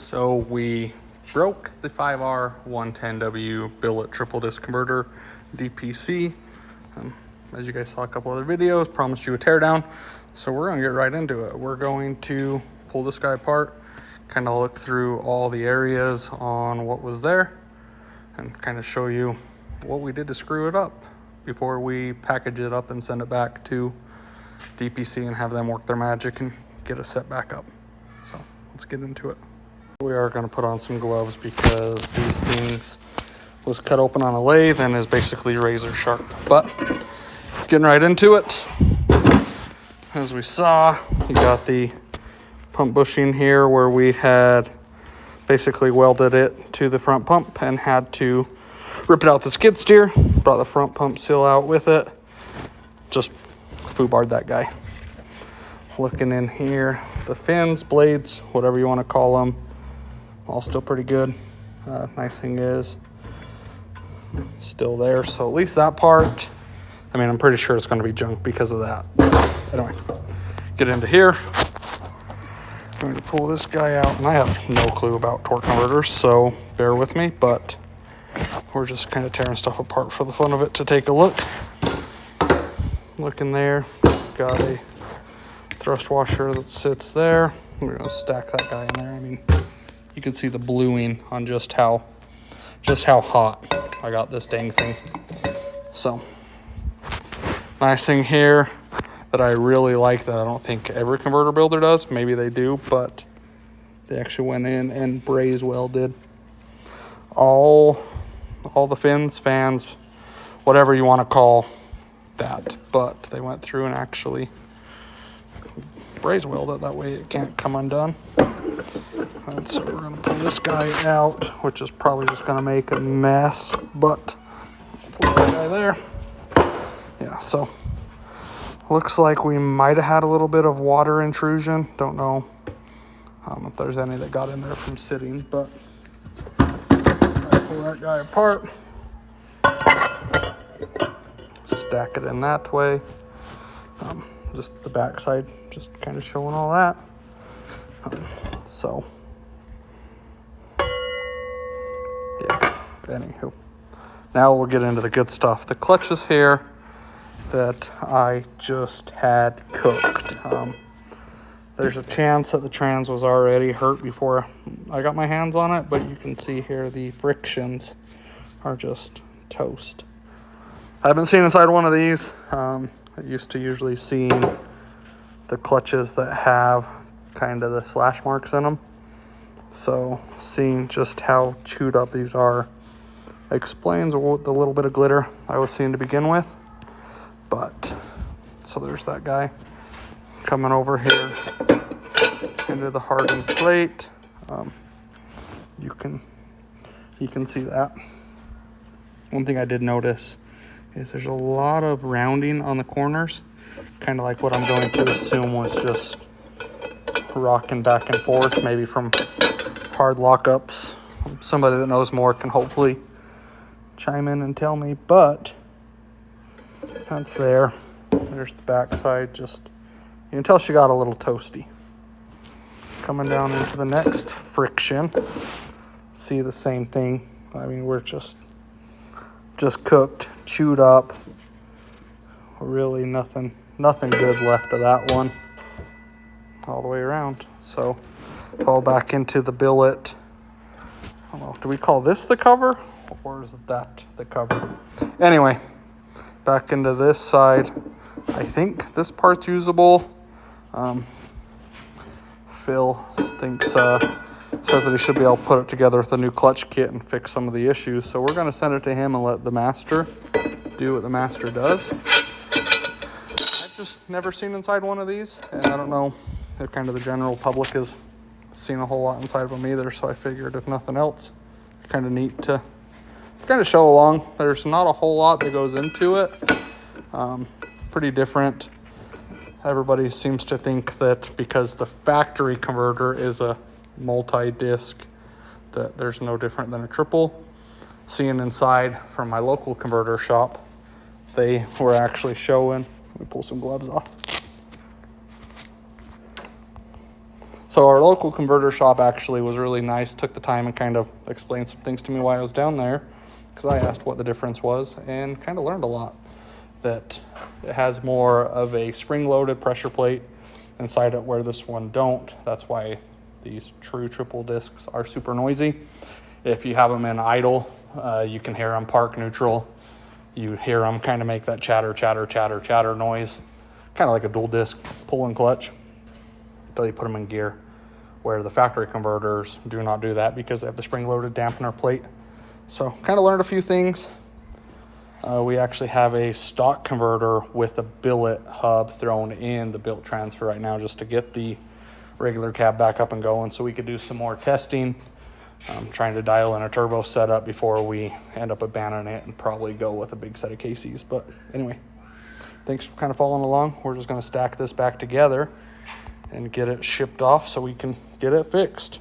So we broke the 5R110W billet triple disc converter DPC. As you guys saw a couple other videos, promised you a teardown. So we're gonna get right into it. We're going to pull this guy apart, kind of look through all the areas on what was there, and kind of show you what we did to screw it up before we package it up and send it back to DPC and have them work their magic and get it set back up. So let's get into it. We are going to put on some gloves because these things was cut open on a lathe and is basically razor sharp. But getting right into it, as we saw, you got the pump bushing here where we had basically welded it to the front pump and had to rip it out the skid steer. Brought the front pump seal out with it. Just foobarred that guy. Looking in here, the fins, blades, whatever you want to call them, all still pretty good. Nice thing is still there, so at least that part, I mean, I'm pretty sure it's going to be junk because of that. Anyway, get into here. I'm going to pull this guy out, and I have no clue about torque converters, so bear with me, but we're just kind of tearing stuff apart for the fun of it to take a look. Look in there, got a thrust washer that sits there. We're going to stack that guy in there. I mean, you can see the bluing on just how hot I got this dang thing. So, nice thing here that I really like that I don't think every converter builder does. Maybe they do, but they actually went in and braze welded all the fins, fans, whatever you want to call that. But they went through and actually braze weld it, that way it can't come undone. And so we're going to pull this guy out, which is probably just going to make a mess, but pull that guy there. Yeah, so looks like we might have had a little bit of water intrusion. Don't know if there's any that got in there from sitting, but I pull that guy apart, stack it in that way. Just the back side, just kind of showing all that. So, yeah, anywho. Now we'll get into the good stuff. The clutches here that I just had cooked. There's a chance that the trans was already hurt before I got my hands on it, but you can see here the frictions are just toast. I haven't seen inside one of these. I used to usually see the clutches that have kind of the slash marks in them. So seeing just how chewed up these are explains the little bit of glitter I was seeing to begin with. But, so there's that guy coming over here into the hardened plate. You can see that. One thing I did notice is there's a lot of rounding on the corners, kind of like what I'm going to assume was just rocking back and forth, maybe from hard lockups. Somebody that knows more can hopefully chime in and tell me, but that's there. There's the back side. Just, you can tell she got a little toasty. Coming down into the next friction, see the same thing. I mean, we're just cooked, chewed up. Really nothing good left of that one all the way around. So fall back into the billet. I don't know, do we call this the cover or is that the cover? Anyway, back into this side. I think this part's usable. Phil thinks says that he should be able to put it together with a new clutch kit and fix some of the issues. So we're going to send it to him and let the master do what the master does. I've just never seen inside one of these, and I don't know if kind of the general public has seen a whole lot inside of them either. So I figured if nothing else, kind of neat to kind of show along. There's not a whole lot that goes into it. Pretty different. Everybody seems to think that because the factory converter is a multi-disc, that there's no different than a triple. Seeing inside from my local converter shop, they were actually showing, let me pull some gloves off. So our local converter shop actually was really nice, took the time and kind of explained some things to me while I was down there, because I asked what the difference was and kind of learned a lot. That it has more of a spring-loaded pressure plate inside it, where this one don't. That's why these true triple discs are super noisy. If you have them in idle, you can hear them park neutral. You hear them kind of make that chatter, chatter, chatter, chatter noise, kind of like a dual disc pull and clutch, until you put them in gear, where the factory converters do not do that because they have the spring-loaded dampener plate. So kind of learned a few things. We actually have a stock converter with a billet hub thrown in the billet transfer right now, just to get the regular cab back up and going, so we could do some more testing. Trying to dial in a turbo setup before we end up abandoning it and probably go with a big set of KCs. But anyway, thanks for kind of following along. We're just going to stack this back together and get it shipped off so we can get it fixed.